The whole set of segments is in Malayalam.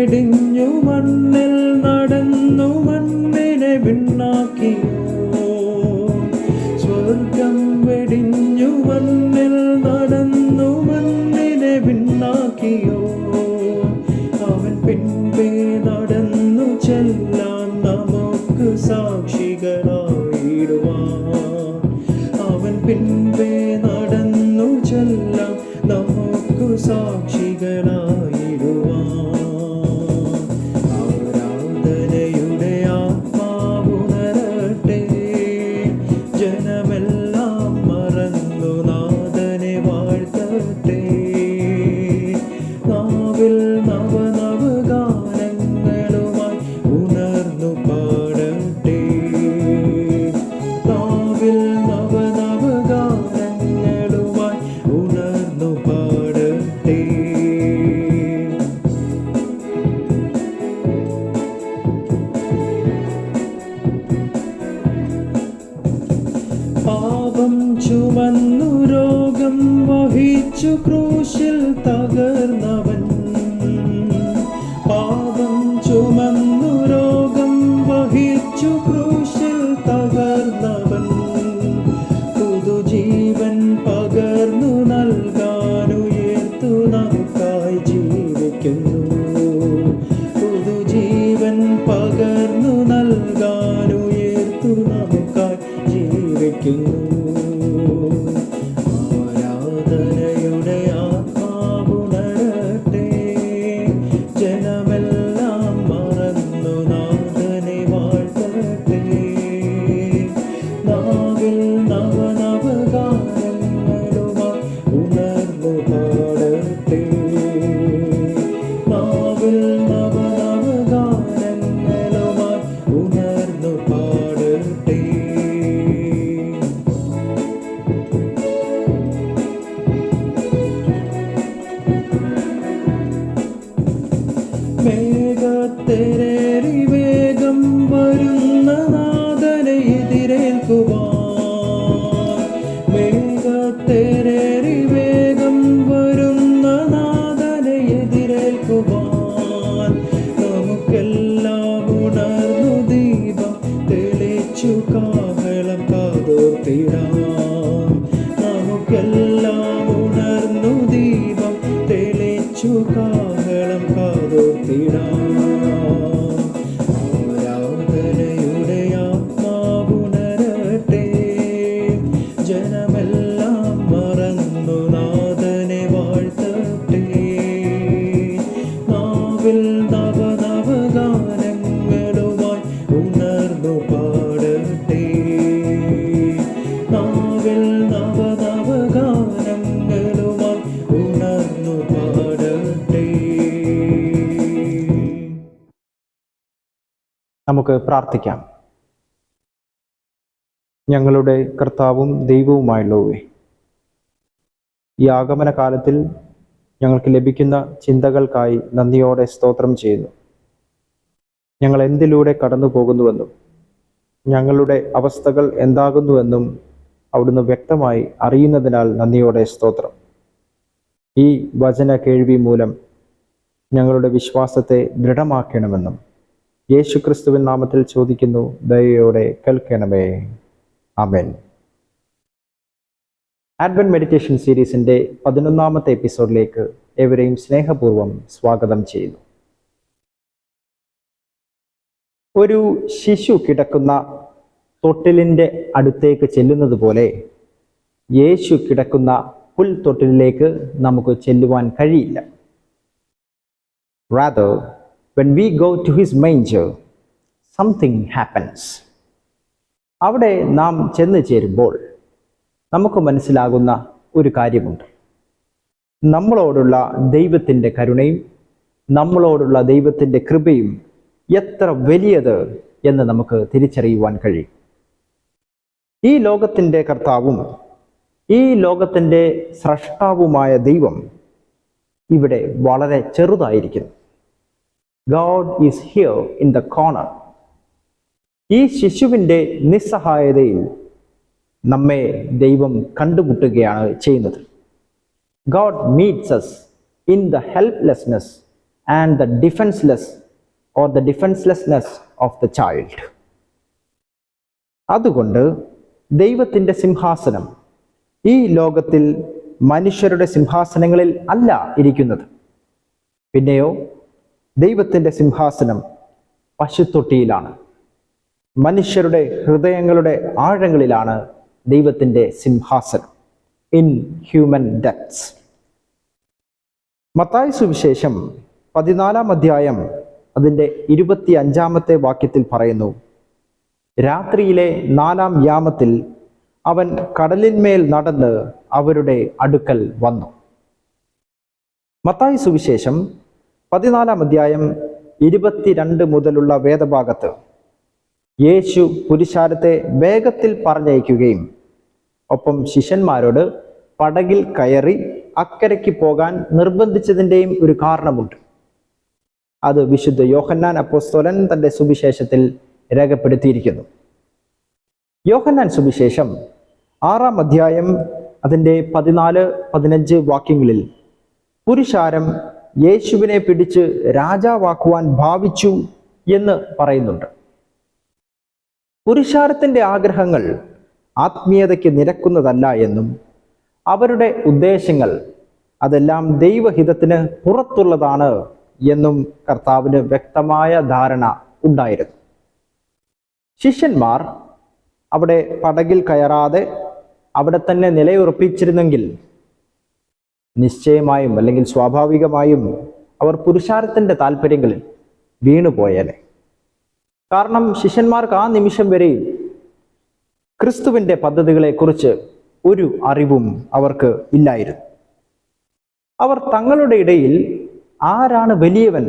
വെടിഞ്ഞു മണ്ണിൽ നടന്നു മണ്ണിനെ വിണ്ണാക്കിയോ. സ്വർഗം വെടിഞ്ഞു മണ്ണിൽ നടന്നു മണ്ണിനെ വിണ്ണാക്കിയോ. അവൻ പിൻപേ നടന്നു ചെല്ലാൻ നമുക്ക് സാക്ഷികളായിടുവാൻ. അവൻ പിൻപേ നടന്നു ചെല്ലാൻ നമുക്ക് സാക്ഷികളായിടുവാൻ. ആരാധനയുടെ ആത്മാവുണരട്ടെ. ജനമെല്ലാം മറന്നു നാഥനെ വാഴ്ത്തട്ടെ. നാവിൽ നവനവഗാനങ്ങളുമായി ഉണർന്നു പാടട്ടെ. നാവിൽ നവനവഗാനങ്ങളുമായി ഉണർന്നു പാടട്ടെ. പാപം ചുമന്നു രോഗം വഹിച്ചു ക്രൂശിൽ തകർന്നവൻ. പാപം ചുമന്നു രോഗം വഹിച്ചു ക്രൂശിൽ തകർന്നവൻ. പുതുജീവൻ പകർന്നു നൽകാനുയർത്തു നമുക്കായി ജീവിക്കുന്നു. പുതുജീവൻ പകർന്നു നൽകാനുയർത്തു നമുക്കായി ജീവിക്കുന്നു. ആരാധനയുടെ ആത്മാവുണരട്ടെ. ജനമെല്ലാം മറന്നു നാഥനെ വാഴ്ത്തട്ടെ. നാവിൽ നവനവഗാനങ്ങളുമായി ഉണർന്നു പാടട്ടെ. നാവിൽ നവനവഗാനങ്ങളുമായി ഉണർന്നു പാടട്ടെ. മേഘത്തേറി വേഗം വരുന്ന നാഥനെ എതിരേൽക്കുവാൻ. മേഘത്തേറി വേഗം വരുന്ന നാഥനെ എതിരേൽക്കുവാൻ. നമുക്കെല്ലാം ഉണർന്നു ദീപം തെളിച്ചു കാഹളം കാതോർത്തിടാം. നമുക്കെല്ലാം ഉണർന്നു ദീപം തെളിച്ചു കാഹളം കാതോർത്തിടാം. ആരാധനയുടെ ആത്മാവുണരട്ടെ. ജനമെല്ലാം മറന്നു നാഥനെ വാഴ്ത്തട്ടെ. നാവിൽ നവനവഗാനങ്ങളുമായി ഉണർന്നു പാടട്ടെ. നാവിൽ നവനവഗാനങ്ങളുമായി ഉണർന്നു പാടട്ടെ. നമുക്ക് പ്രാർത്ഥിക്കാം. ഞങ്ങളുടെ കർത്താവും ദൈവവുമായുള്ളവേ, ഈ ആഗമന കാലത്തിൽ ഞങ്ങൾക്ക് ലഭിക്കുന്ന ചിന്തകൾക്കായി നന്ദിയോടെ സ്തോത്രം ചെയ്യുന്നു. ഞങ്ങൾ എന്തിലൂടെ കടന്നു പോകുന്നുവെന്നും ഞങ്ങളുടെ അവസ്ഥകൾ എന്താകുന്നുവെന്നും അവിടുന്ന് വ്യക്തമായി അറിയുന്നതിനാൽ നന്ദിയോടെ സ്തോത്രം. ഈ വചന കേൾവി മൂലം ഞങ്ങളുടെ വിശ്വാസത്തെ ദൃഢമാക്കണമെന്നും യേശുക്രിസ്തുവിൻ നാമത്തിൽ ചോദിക്കുന്നു. ദയയോടെ കേൾക്കണമേ. ആമേൻ. അഡ്വന്റ് മെഡിറ്റേഷൻ സീരീസിൻ്റെ 11ാമത്തെ എപ്പിസോഡിലേക്ക് ഏവരെയും സ്നേഹപൂർവ്വം സ്വാഗതം ചെയ്യുന്നു. ഒരു ശിശു കിടക്കുന്ന തൊട്ടിലിൻ്റെ അടുത്തേക്ക് ചെല്ലുന്നത് പോലെ യേശു കിടക്കുന്ന പുൽത്തൊട്ടിലിലേക്ക് നമുക്ക് ചെല്ലുവാൻ കഴിയില്ല. Rather, when we go to his manger, something happens. അവിടെ നാം ചെന്ന് ചേരുമ്പോൾ നമുക്ക് മനസ്സിലാകുന്ന ഒരു കാര്യമുണ്ട്. നമ്മളോടുള്ള ദൈവത്തിൻ്റെ കരുണയും നമ്മളോടുള്ള ദൈവത്തിൻ്റെ കൃപയും എത്ര വലിയത് എന്ന് നമുക്ക് തിരിച്ചറിയുവാൻ കഴിയും. ഈ ലോകത്തിൻ്റെ കർത്താവും ഈ ലോകത്തിൻ്റെ സ്രഷ്ടാവുമായ ദൈവം ഇവിടെ വളരെ ചെറുതായിരിക്കുന്നു. God is here in the corner. ഈ ശിശുവിൻ്റെ നിസ്സഹായതയിൽ നമ്മെ ദൈവം കണ്ടുമുട്ടുകയാണ് ചെയ്യുന്നത്. God meets us in the helplessness and the defenselessness of the child. അതുകൊണ്ട് ദൈവത്തിൻ്റെ സിംഹാസനം ഈ ലോകത്തിൽ മനുഷ്യരുടെ സിംഹാസനങ്ങളിൽ അല്ല ഇരിക്കുന്നത്. പിന്നെയോ ദൈവത്തിൻ്റെ സിംഹാസനം പശുത്തൊട്ടിയിലാണ്. മനുഷ്യരുടെ ഹൃദയങ്ങളുടെ ആഴങ്ങളിലാണ് ദൈവത്തിൻ്റെ സിംഹാസനം, ഇൻ ഹ്യൂമൻ ഡെപ്ത്സ്. മത്തായി സുവിശേഷം 14 അധ്യായം അതിൻ്റെ 25 വാക്യത്തിൽ പറയുന്നു, രാത്രിയിലെ 4 യാമത്തിൽ അവൻ കടലിന്മേൽ നടന്ന് അവരുടെ അടുക്കൽ വന്നു. മത്തായി സുവിശേഷം 14 അധ്യായം 22 മുതലുള്ള വേദഭാഗത്ത് യേശു പുരുഷാരത്തെ വേഗത്തിൽ പറഞ്ഞയക്കുകയും ഒപ്പം ശിഷ്യന്മാരോട് പടകിൽ കയറി അക്കരയ്ക്ക് പോകാൻ നിർബന്ധിച്ചതിൻ്റെയും ഒരു കാരണമുണ്ട്. അത് വിശുദ്ധ യോഹന്നാൻ അപ്പോസ്തലൻ തൻ്റെ സുവിശേഷത്തിൽ രേഖപ്പെടുത്തിയിരിക്കുന്നു. യോഹന്നാൻ സുവിശേഷം 6 അധ്യായം അതിൻ്റെ 14-15 വാക്യങ്ങളിൽ പുരുഷാരം യേശുവിനെ പിടിച്ച് രാജാവാക്കുവാൻ ഭാവിച്ചു എന്ന് പറയുന്നുണ്ട്. പുരുഷാരത്തിൻ്റെ ആഗ്രഹങ്ങൾ ആത്മീയതയ്ക്ക് നിരക്കുന്നതല്ല എന്നും അവരുടെ ഉദ്ദേശങ്ങൾ അതെല്ലാം ദൈവഹിതത്തിന് പുറത്തുള്ളതാണ് എന്നും കർത്താവിന് വ്യക്തമായ ധാരണ ഉണ്ടായിരുന്നു. ശിഷ്യന്മാർ അവിടെ പടകിൽ കയറാതെ അവിടെ തന്നെ നിലയുറപ്പിച്ചിരുന്നെങ്കിൽ നിശ്ചയമായും അല്ലെങ്കിൽ സ്വാഭാവികമായും അവർ പുരുഷാരത്തിൻ്റെ താല്പര്യങ്ങളിൽ വീണുപോയേനെ. കാരണം ശിഷ്യന്മാർക്ക് ആ നിമിഷം വരെയും ക്രിസ്തുവിൻ്റെ പദ്ധതികളെക്കുറിച്ച് ഒരു അറിവും അവർക്ക് ഇല്ലായിരുന്നു. അവർ തങ്ങളുടെ ഇടയിൽ ആരാണ് വലിയവൻ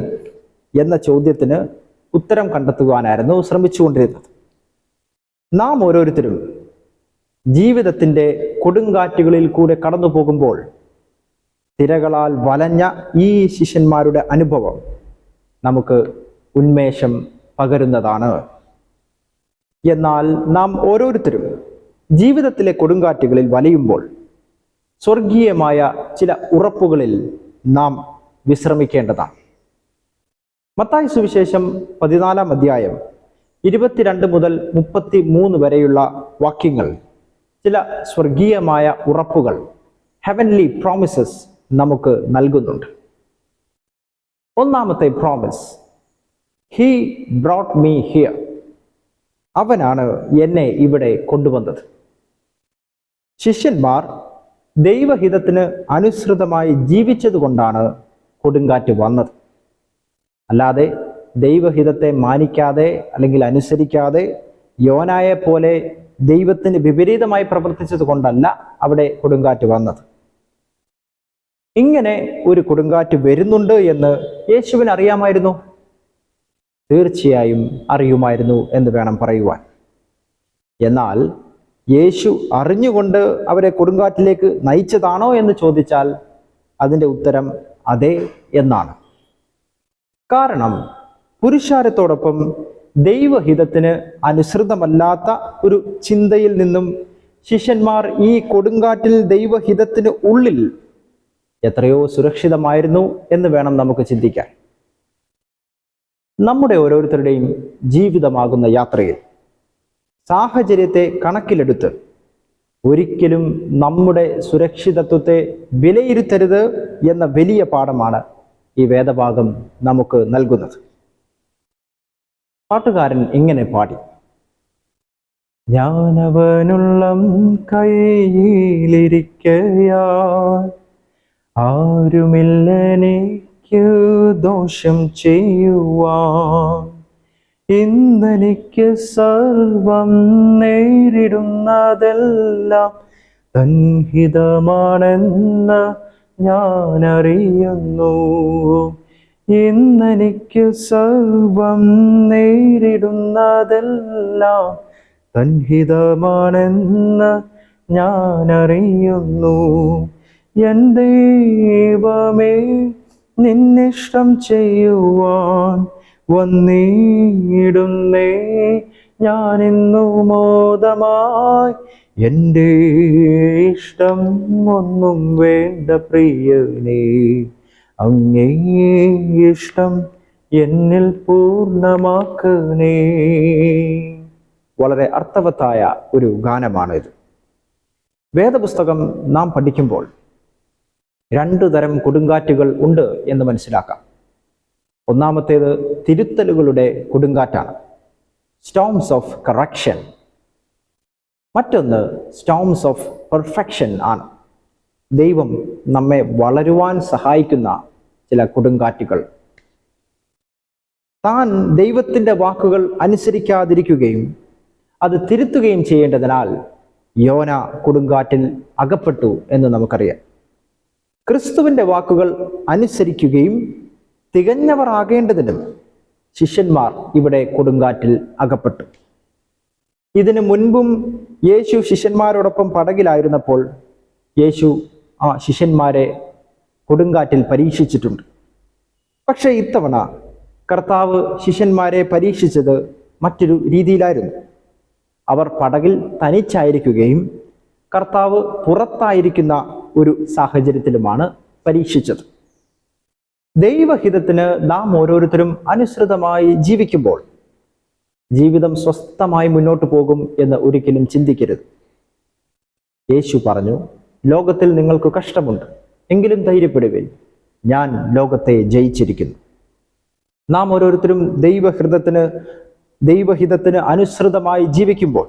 എന്ന ചോദ്യത്തിന് ഉത്തരം കണ്ടെത്തുവാനായിരുന്നു ശ്രമിച്ചുകൊണ്ടിരുന്നത്. നാം ഓരോരുത്തരും ജീവിതത്തിൻ്റെ കൊടുങ്കാറ്റുകളിൽ കൂടെ കടന്നു പോകുമ്പോൾ തിരകളാൽ വലഞ്ഞ ഈ ശിഷ്യന്മാരുടെ അനുഭവം നമുക്ക് ഉന്മേഷം പകരുന്നതാണ്. എന്നാൽ നാം ഓരോരുത്തരും ജീവിതത്തിലെ കൊടുങ്കാറ്റുകളിൽ വലയുമ്പോൾ സ്വർഗീയമായ ചില ഉറപ്പുകളിൽ നാം വിശ്രമിക്കേണ്ടതാണ്. മത്തായി സുവിശേഷം 14 അധ്യായം 22 മുതൽ 33 വരെയുള്ള വാക്യങ്ങൾ ചില സ്വർഗീയമായ ഉറപ്പുകൾ, ഹെവൻലി പ്രോമിസസ് നമുക്ക് നൽകുന്നുണ്ട്. ഒന്നാമത്തെ promise, he brought me here. അവനാണ് എന്നെ ഇവിടെ കൊണ്ടുവന്നത്. ശിഷ്യന്മാർ ദൈവഹിതത്തിന് അനുസൃതമായി ജീവിച്ചതുകൊണ്ടാണ് കൊടുങ്കാറ്റ് വന്നത്. അല്ലാതെ ദൈവഹിതത്തെ മാനിക്കാതെ അല്ലെങ്കിൽ അനുസരിക്കാതെ യോനായെ പോലെ ദൈവത്തിന് വിപരീതമായി പ്രവർത്തിച്ചത് കൊണ്ടല്ല അവിടെ കൊടുങ്കാറ്റ് വന്നത്. ഇങ്ങനെ ഒരു കൊടുങ്കാറ്റ് വരുന്നുണ്ട് എന്ന് യേശുവിന് അറിയാമായിരുന്നു. തീർച്ചയായും അറിയുമായിരുന്നു എന്ന് വേണം പറയുവാൻ. എന്നാൽ യേശു അറിഞ്ഞുകൊണ്ട് അവരെ കൊടുങ്കാറ്റിലേക്ക് നയിച്ചതാണോ എന്ന് ചോദിച്ചാൽ അതിൻ്റെ ഉത്തരം അതെ എന്നാണ്. കാരണം പുരുഷാരത്തോടൊപ്പം ദൈവഹിതത്തിന് അനുസൃതമല്ലാത്ത ഒരു ചിന്തയിൽ നിന്നും ശിഷ്യന്മാർ ഈ കൊടുങ്കാറ്റിൽ ദൈവഹിതത്തിന് ഉള്ളിൽ എത്രയോ സുരക്ഷിതമായിരുന്നു എന്ന് വേണം നമുക്ക് ചിന്തിക്കാൻ. നമ്മുടെ ഓരോരുത്തരുടെയും ജീവിതമാകുന്ന യാത്രയിൽ സാഹചര്യത്തെ കണക്കിലെടുത്ത് ഒരിക്കലും നമ്മുടെ സുരക്ഷിതത്വത്തെ വിലയിരുത്തരുത് എന്ന വലിയ പാഠമാണ് ഈ വേദഭാഗം നമുക്ക് നൽകുന്നത്. പാട്ടുകാരൻ ഇങ്ങനെ പാടി: ഞാനവനുള്ളം കയ്യിലിരിക്കയാൽ ആരുമില്ലെനിക്ക് ദോഷം ചെയ്യുവാൻ, ഇന്നെനിക്ക് സർവം നേരിടുന്നതെല്ലാം തൻഹിതമാണെന്ന് ഞാൻ അറിയുന്നു. ഇന്നെനിക്ക് സർവം നേരിടുന്നതെല്ലാം തൻഹിതമാണെന്ന് ഞാൻ അറിയുന്നു. എൻ ദൈവമേ, നിന്നിഷ്ടം ചെയ്യുവാൻ വന്നിടുന്നേ ഞാനിന്നു മോദമായി. എൻ്റെ ഇഷ്ടം ഒന്നും വേണ്ട പ്രിയനേ, അങ്ങേ ഇഷ്ടം എന്നിൽ പൂർണ്ണമാക്കണേ. വളരെ അർത്ഥവത്തായ ഒരു ഗാനമാണിത്. വേദപുസ്തകം നാം പഠിക്കുമ്പോൾ 2 തരം കൊടുങ്കാറ്റുകൾ ഉണ്ട് എന്ന് മനസ്സിലാക്കാം. ഒന്നാമത്തേത് തിരുത്തലുകളുടെ കൊടുങ്കാറ്റാണ്, സ്റ്റോംസ് ഓഫ് കറക്ഷൻ. മറ്റൊന്ന് സ്റ്റോംസ് ഓഫ് പെർഫെക്ഷൻ ആണ്, ദൈവം നമ്മെ വളരുവാൻ സഹായിക്കുന്ന ചില കൊടുങ്കാറ്റുകൾ. താൻ ദൈവത്തിൻ്റെ വാക്കുകൾ അനുസരിക്കാതിരിക്കുകയും അത് തിരുത്തുകയും ചെയ്യേണ്ടതിനാൽ യോന കൊടുങ്കാറ്റിൽ അകപ്പെട്ടു എന്ന് നമുക്കറിയാം. ക്രിസ്തുവിൻ്റെ വാക്കുകൾ അനുസരിക്കുകയും തികഞ്ഞവർ ആകേണ്ടതിനും ശിഷ്യന്മാർ ഇവിടെ കൊടുങ്കാറ്റിൽ അകപ്പെട്ടു. ഇതിനു മുൻപും യേശു ശിഷ്യന്മാരോടൊപ്പം പടകിലായിരുന്നപ്പോൾ യേശു ആ ശിഷ്യന്മാരെ കൊടുങ്കാറ്റിൽ പരീക്ഷിച്ചിട്ടുണ്ട്. പക്ഷേ ഇത്തവണ കർത്താവ് ശിഷ്യന്മാരെ പരീക്ഷിച്ചത് മറ്റൊരു രീതിയിലായിരുന്നു. അവർ പടകിൽ തനിച്ചായിരിക്കുകയും കർത്താവ് പുറത്തായിരിക്കുന്ന ഒരു സാഹചര്യത്തിലുമാണ് പരീക്ഷിച്ചത്. ദൈവഹിതത്തിന് നാം ഓരോരുത്തരും അനുസൃതമായി ജീവിക്കുമ്പോൾ ജീവിതം സ്വസ്ഥമായി മുന്നോട്ട് പോകും എന്ന് ഒരിക്കലും ചിന്തിക്കരുത്. യേശു പറഞ്ഞു, ലോകത്തിൽ നിങ്ങൾക്ക് കഷ്ടമുണ്ട്, എങ്കിലും ധൈര്യപ്പെടുവിൻ, ഞാൻ ലോകത്തെ ജയിച്ചിരിക്കുന്നു. നാം ഓരോരുത്തരും ദൈവഹിതത്തിന് അനുസൃതമായി ജീവിക്കുമ്പോൾ,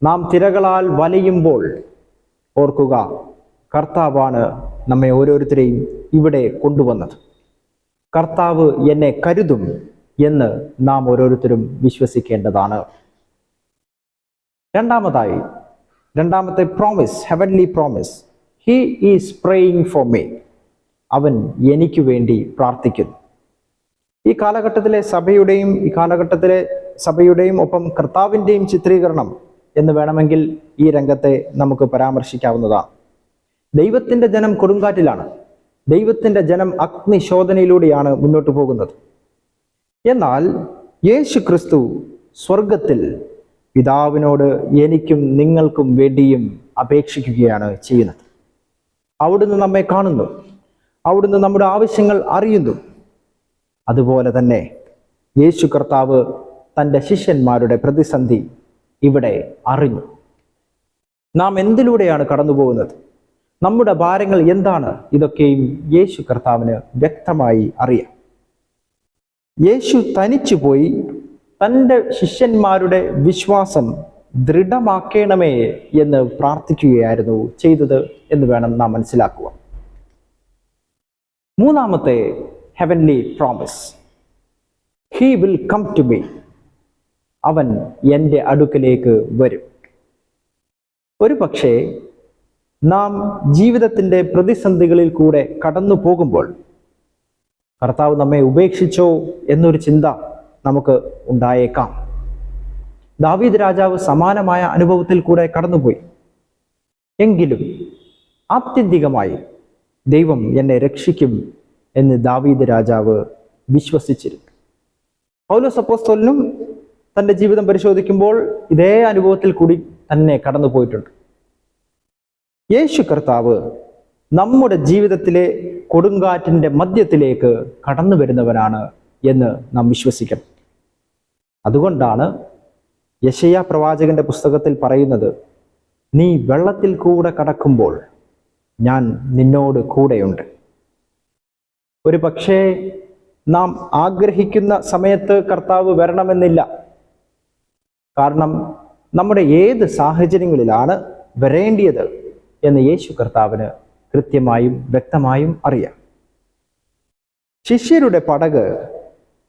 നാം തിരകളാൽ വലയുമ്പോൾ ഓർക്കുക, കർത്താവാണ് നമ്മെ ഓരോരുത്തരെയും ഇവിടെ കൊണ്ടുവന്നത്. കർത്താവ് എന്നെ കരുതും എന്ന് നാം ഓരോരുത്തരും വിശ്വസിക്കേണ്ടതാണ്. രണ്ടാമത്തെ promise, heavenly promise, he is praying for me. അവൻ എനിക്ക് വേണ്ടി പ്രാർത്ഥിക്കുന്നു. ഈ കാലഘട്ടത്തിലെ സഭയുടെയും ഒപ്പം കർത്താവിൻ്റെയും ചിത്രീകരണം എന്ന് വേണമെങ്കിൽ ഈ രംഗത്തെ നമുക്ക് പരാമർശിക്കാവുന്നതാണ്. ദൈവത്തിൻ്റെ ജനം കൊടുങ്കാറ്റിലാണ്. ദൈവത്തിൻ്റെ ജനം അഗ്നിശോധനയിലൂടെയാണ് മുന്നോട്ട് പോകുന്നത്. എന്നാൽ യേശു ക്രിസ്തു സ്വർഗത്തിൽ പിതാവിനോട് എനിക്കും നിങ്ങൾക്കും വേണ്ടിയും അപേക്ഷിക്കുകയാണ് ചെയ്യുന്നത്. അവിടുന്ന് നമ്മെ കാണുന്നു, അവിടുന്ന് നമ്മുടെ ആവശ്യങ്ങൾ അറിയുന്നു. അതുപോലെ തന്നെ യേശു കർത്താവ് തൻ്റെ ശിഷ്യന്മാരുടെ പ്രതിസന്ധി ഇവിടെ അറിഞ്ഞു. നാം എന്തിലൂടെയാണ് കടന്നു പോകുന്നത്, നമ്മുടെ ഭാരങ്ങൾ എന്താണ്, ഇതൊക്കെയും യേശു കർത്താവിന് വ്യക്തമായി അറിയാം. യേശു തനിച്ചു പോയി തൻ്റെ ശിഷ്യന്മാരുടെ വിശ്വാസം ദൃഢമാക്കണമേ എന്ന് പ്രാർത്ഥിക്കുകയായിരുന്നു ചെയ്തത് എന്ന് വേണം നാം മനസ്സിലാക്കുക. മൂന്നാമത്തെ heavenly promise, he will come to me. അവൻ എൻ്റെ അടുക്കലേക്ക് വരും. ഒരു പക്ഷേ നാം ജീവിതത്തിൻ്റെ പ്രതിസന്ധികളിൽ കൂടെ കടന്നു പോകുമ്പോൾ കർത്താവ് നമ്മെ ഉപേക്ഷിച്ചോ എന്നൊരു ചിന്ത നമുക്ക് ഉണ്ടായേക്കാം. ദാവീദ് രാജാവ് സമാനമായ അനുഭവത്തിൽ കൂടെ കടന്നുപോയി. എങ്കിലും ആത്യന്തികമായി ദൈവം എന്നെ രക്ഷിക്കും എന്ന് ദാവീദ് രാജാവ് വിശ്വസിച്ചിരുന്നു. പൗലോസ് അപ്പോസ്തലനും തൻ്റെ ജീവിതം പരിശോധിക്കുമ്പോൾ ഇതേ അനുഭവത്തിൽ കൂടി തന്നെ കടന്നു പോയിട്ടുണ്ട്. യേശു കർത്താവ് നമ്മുടെ ജീവിതത്തിലെ കൊടുങ്കാറ്റിൻ്റെ മധ്യത്തിലേക്ക് കടന്നു വരുന്നവനാണ് എന്ന് നാം വിശ്വസിക്കണം. അതുകൊണ്ടാണ് യെശയ്യാ പ്രവാചകന്റെ പുസ്തകത്തിൽ പറയുന്നത്, നീ വെള്ളത്തിൽ കൂടെ കടക്കുമ്പോൾ ഞാൻ നിന്നോട് കൂടെയുണ്ട്. ഒരു പക്ഷേ നാം ആഗ്രഹിക്കുന്ന സമയത്ത് കർത്താവ് വരണമെന്നില്ല. കാരണം നമ്മുടെ ഏത് സാഹചര്യങ്ങളിലാണ് വരേണ്ടിയത് എന്ന് യേശു കർത്താവിന് കൃത്യമായും വ്യക്തമായും അറിയാം. ശിഷ്യരുടെ പടക്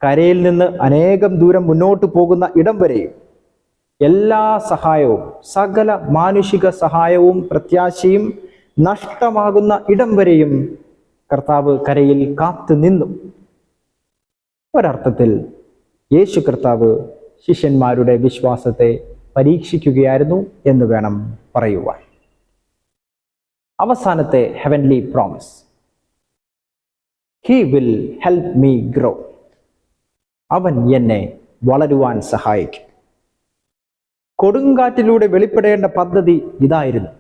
കരയിൽ നിന്ന് അനേകം ദൂരം മുന്നോട്ട് പോകുന്ന ഇടം വരെയും എല്ലാ സഹായവും, സകല മാനുഷിക സഹായവും പ്രത്യാശയും നഷ്ടമാകുന്ന ഇടം വരെയും കർത്താവ് കരയിൽ കാത്തു നിന്നു. ഒരർത്ഥത്തിൽ യേശു കർത്താവ് ശിഷ്യന്മാരുടെ വിശ്വാസത്തെ പരീക്ഷിക്കുകയായിരുന്നു എന്ന് വേണം പറയുവാൻ. അവസാനത്തെ heavenly promise, he will help me grow. അവൻ എന്നെ വളരുവാൻ സഹായിക്കും. കൊടുങ്കാറ്റിലൂടെ വെളിപ്പെടേണ്ട പദ്ധതി ഇതായിരുന്നു,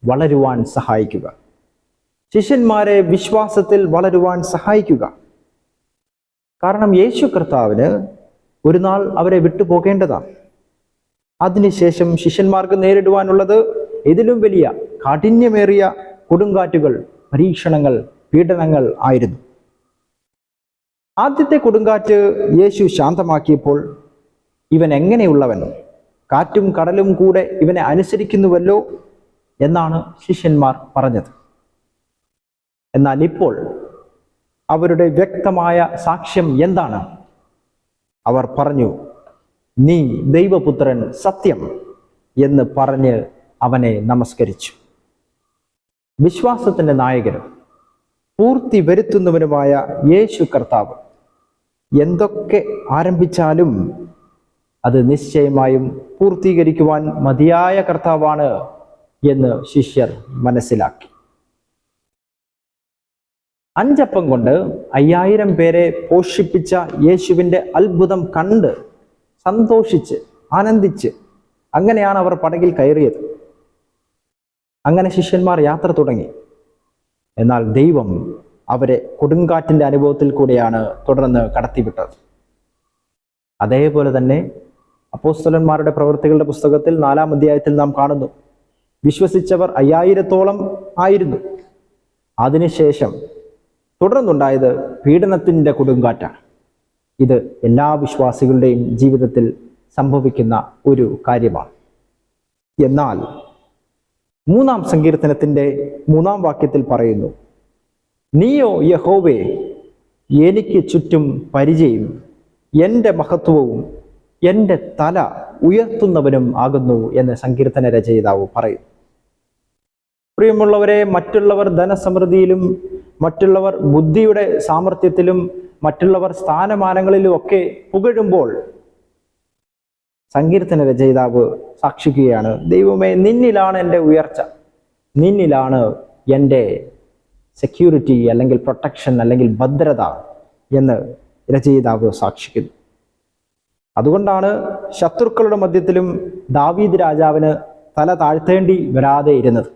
വളരുവാൻ സഹായിക്കുക. ശിഷ്യന്മാരെ വിശ്വാസത്തിൽ വളരുവാൻ സഹായിക്കുക. കാരണം യേശു കർത്താവിന് ഒരു നാൾ അവരെ വിട്ടുപോകേണ്ടതാണ്. അതിനുശേഷം ശിഷ്യന്മാർക്ക് നേരിടുവാനുള്ളത് ഇതിലും വലിയ കാഠിന്യമേറിയ കൊടുങ്കാറ്റുകൾ, പരീക്ഷണങ്ങൾ, പീഡനങ്ങൾ ആയിരുന്നു. ആദ്യത്തെ കൊടുങ്കാറ്റ് യേശു ശാന്തമാക്കിയപ്പോൾ ഇവൻ എങ്ങനെയുള്ളവൻ, കാറ്റും കടലും കൂടെ ഇവനെ അനുസരിക്കുന്നുവല്ലോ എന്നാണ് ശിഷ്യന്മാർ പറഞ്ഞത്. എന്നാൽ ഇപ്പോൾ അവരുടെ വ്യക്തമായ സാക്ഷ്യം എന്താണ്? അവർ പറഞ്ഞു, നീ ദൈവപുത്രൻ സത്യം എന്ന് പറഞ്ഞ് അവനെ നമസ്കരിച്ചു. വിശ്വാസത്തിന്റെ നായകനും പൂർത്തി വരുത്തുന്നവനുമായ യേശു കർത്താവ് എന്തൊക്കെ ആരംഭിച്ചാലും അത് നിശ്ചയമായും പൂർത്തീകരിക്കുവാൻ മതിയായ കർത്താവാണ് എന്ന് ശിഷ്യർ മനസ്സിലാക്കി. 5 അപ്പം കൊണ്ട് 5000 പേരെ പോഷിപ്പിച്ച യേശുവിൻ്റെ അത്ഭുതം കണ്ട് സന്തോഷിച്ച് ആനന്ദിച്ച് അങ്ങനെയാണ് അവർ പടകിൽ കയറിയത്. അങ്ങനെ ശിഷ്യന്മാർ യാത്ര തുടങ്ങി. എന്നാൽ ദൈവം അവരെ കൊടുങ്കാറ്റിൻ്റെ അനുഭവത്തിൽ കൂടെയാണ് തുടർന്ന് കടത്തിവിട്ടത്. അതേപോലെ തന്നെ അപ്പോസ്തലന്മാരുടെ പ്രവൃത്തികളുടെ പുസ്തകത്തിൽ 4-ാം അധ്യായത്തിൽ നാം കാണുന്നു, വിശ്വസിച്ചവർ 5000-ഓളം ആയിരുന്നു. അതിനുശേഷം തുടർന്നുണ്ടായത് പീഡനത്തിൻ്റെ കൊടുങ്കാറ്റാണ്. ഇത് എല്ലാ വിശ്വാസികളുടെയും ജീവിതത്തിൽ സംഭവിക്കുന്ന ഒരു കാര്യമാണ്. എന്നാൽ 3-ാം സങ്കീർത്തനത്തിൻ്റെ 3-ാം വാക്യത്തിൽ പറയുന്നു, നീയോ യഹോവേ എനിക്ക് ചുറ്റും പരിചയം, എൻ്റെ മഹത്വവും എൻ്റെ തല ഉയർത്തുന്നവനും ആകുന്നു എന്ന് സങ്കീർത്തന രചയിതാവ് പറയും. പ്രിയമുള്ളവരെ, മറ്റുള്ളവർ ധനസമൃദ്ധിയിലും മറ്റുള്ളവർ ബുദ്ധിയുടെ സാമർഥ്യത്തിലും മറ്റുള്ളവർ സ്ഥാനമാനങ്ങളിലും ഒക്കെ പുകഴുമ്പോൾ സങ്കീർത്തന രചയിതാവ് സാക്ഷിക്കുകയാണ്, ദൈവമേ നിന്നിലാണ് എൻ്റെ ഉയർച്ച, നിന്നിലാണ് എൻ്റെ സെക്യൂരിറ്റി അല്ലെങ്കിൽ പ്രൊട്ടക്ഷൻ അല്ലെങ്കിൽ ഭദ്രത എന്ന് രചയിതാവ് സാക്ഷിക്കുന്നു. അതുകൊണ്ടാണ് ശത്രുക്കളുടെ മധ്യത്തിലും ദാവീദ് രാജാവിന് തല താഴ്ത്തേണ്ടി വരാതെ ഇരുന്നത്.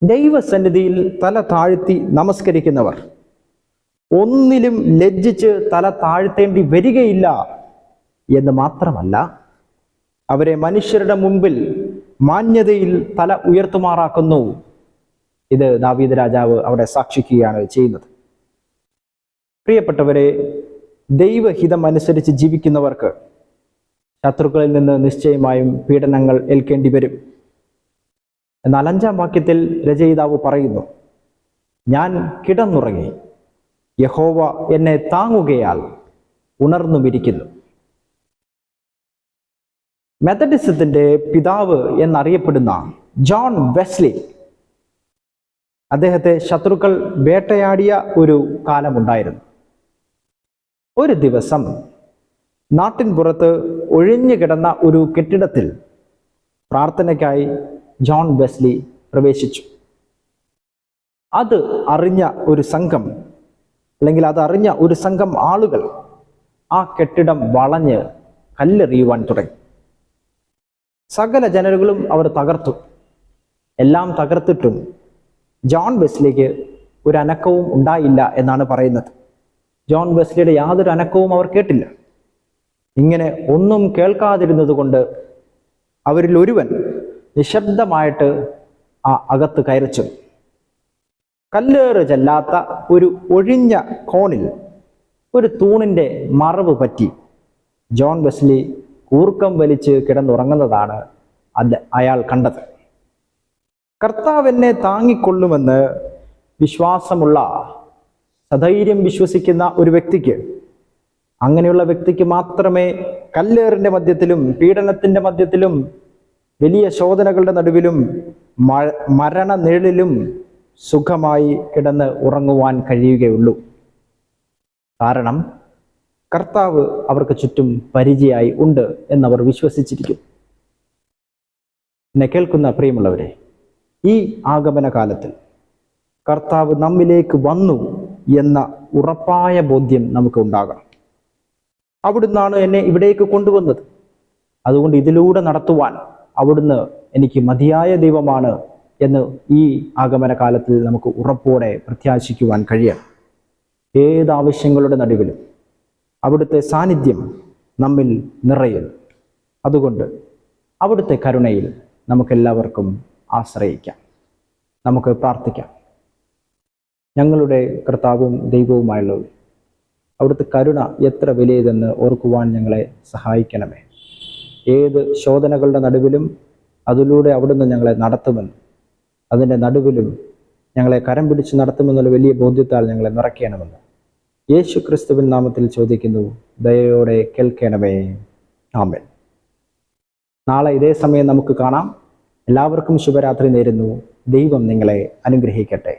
ദൈവസന്നിധിയിൽ തല താഴ്ത്തി നമസ്കരിക്കുന്നവർ ഒന്നിലും ലജ്ജിച്ച് തല താഴ്ത്തേണ്ടി വരികയില്ല എന്ന് മാത്രമല്ല, അവരെ മനുഷ്യരുടെ മുമ്പിൽ മാന്യതയിൽ തല ഉയർത്തുമാറാക്കുന്നു. ഇത് ദാവീദ് രാജാവ് അവിടെ സാക്ഷിക്കുകയാണ് ചെയ്യുന്നത്. പ്രിയപ്പെട്ടവരെ, ദൈവഹിതം അനുസരിച്ച് ജീവിക്കുന്നവർക്ക് ശത്രുക്കളിൽ നിന്ന് നിശ്ചയമായും പീഡനങ്ങൾ ഏൽക്കേണ്ടി വരും. എന്നാൽ 5-ാം വാക്യത്തിൽ രചയിതാവ് പറയുന്നു, ഞാൻ കിടന്നുറങ്ങി, യഹോവ എന്നെ താങ്ങുകയാൽ ഉണർന്നുമിരിക്കുന്നു. മെത്തഡിസത്തിന്റെ പിതാവ് എന്നറിയപ്പെടുന്ന ജോൺ വെസ്ലി, അദ്ദേഹത്തെ ശത്രുക്കൾ വേട്ടയാടിയ ഒരു കാലമുണ്ടായിരുന്നു. ഒരു ദിവസം നാട്ടിൻ പുറത്ത് ഒഴിഞ്ഞു കിടന്ന ഒരു കെട്ടിടത്തിൽ പ്രാർത്ഥനയ്ക്കായി ജോൺ വെസ്ലി പ്രവേശിച്ചു. അത് അറിഞ്ഞ ഒരു സംഘം ആളുകൾ ആ കെട്ടിടം വളഞ്ഞ് കല്ലെറിയുവാൻ തുടങ്ങി. സകല ജനലുകളും അവർ തകർത്തു. എല്ലാം തകർത്തിട്ടും ജോൺ വെസ്ലിക്ക് ഒരു അനക്കവും ഉണ്ടായില്ല എന്നാണ് പറയുന്നത്. ജോൺ വെസ്ലിയുടെ യാതൊരു അനക്കവും അവർ കേട്ടില്ല. ഇങ്ങനെ ഒന്നും കേൾക്കാതിരുന്നത് കൊണ്ട് അവരിൽ ഒരുവൻ നിശബ്ദമായിട്ട് ആ അകത്ത് കയറിച്ചു. കല്ലേറ് ചെല്ലാത്ത ഒരു ഒഴിഞ്ഞ കോണിൽ ഒരു തൂണിൻ്റെ മറവ് പറ്റി ജോൺ വെസ്ലി കൂർക്കം വലിച്ച് കിടന്നുറങ്ങുന്നതാണ് അയാൾ കണ്ടത്. കർത്താവ് എന്നെ താങ്ങിക്കൊള്ളുമെന്ന് വിശ്വാസമുള്ള, സധൈര്യം വിശ്വസിക്കുന്ന ഒരു വ്യക്തിക്ക്, അങ്ങനെയുള്ള വ്യക്തിക്ക് മാത്രമേ കല്ലേറിൻ്റെ മധ്യത്തിലും പീഡനത്തിൻ്റെ മധ്യത്തിലും വലിയ ശോധനകളുടെ നടുവിലും മരണനിഴലിലും സുഖമായി കിടന്ന് ഉറങ്ങുവാൻ കഴിയുകയുള്ളൂ. കാരണം കർത്താവ് അവർക്ക് ചുറ്റും പരിചയമായി ഉണ്ട് എന്നവർ വിശ്വസിച്ചിരിക്കും. എന്നെ കേൾക്കുന്ന പ്രിയമുള്ളവരെ, ഈ ആഗമന കാലത്തിൽ കർത്താവ് നമ്മിലേക്ക് വന്നു എന്ന ഉറപ്പായ ബോധ്യം നമുക്ക് ഉണ്ടാകണം. അവിടുന്നാണ് എന്നെ ഇവിടേക്ക് കൊണ്ടുവന്നത്, അതുകൊണ്ട് ഇതിലൂടെ നടത്തുവാൻ അവിടുന്ന് എനിക്ക് മതിയായ ദൈവമാണ് എന്ന് ഈ ആഗമന കാലത്തിൽ നമുക്ക് ഉറപ്പോടെ പ്രത്യാശിക്കുവാൻ കഴിയണം. ഏത് ആവശ്യങ്ങളുടെ നടുവിലും അവിടുത്തെ സാന്നിധ്യം നമ്മിൽ നിറയുന്നു. അതുകൊണ്ട് അവിടുത്തെ കരുണയിൽ നമുക്കെല്ലാവർക്കും ആശ്രയിക്കാം. നമുക്ക് പ്രാർത്ഥിക്കാം. ഞങ്ങളുടെ കർത്താവും ദൈവവുമായുള്ളവർ, അവിടുത്തെ കരുണ എത്ര വലിയതെന്ന് ഓർക്കുവാൻ ഞങ്ങളെ സഹായിക്കണമേ. ഏത് ശോധനകളുടെ നടുവിലും അതിലൂടെ അവിടുന്ന് ഞങ്ങളെ നടത്തുമെന്ന്, അതിൻ്റെ നടുവിലും ഞങ്ങളെ കരം പിടിച്ച് നടത്തുമെന്നുള്ള വലിയ ബോധ്യത്താൽ ഞങ്ങളെ നിറയ്ക്കണമെന്ന് യേശു ക്രിസ്തുവിൻ നാമത്തിൽ ചോദിക്കുന്നു. ദയയോടെ കേൾക്കണമേ. ആമേൻ. നാളെ ഇതേ സമയം നമുക്ക് കാണാം. എല്ലാവർക്കും ശുഭരാത്രി നേരുന്നു. ദൈവം നിങ്ങളെ അനുഗ്രഹിക്കട്ടെ.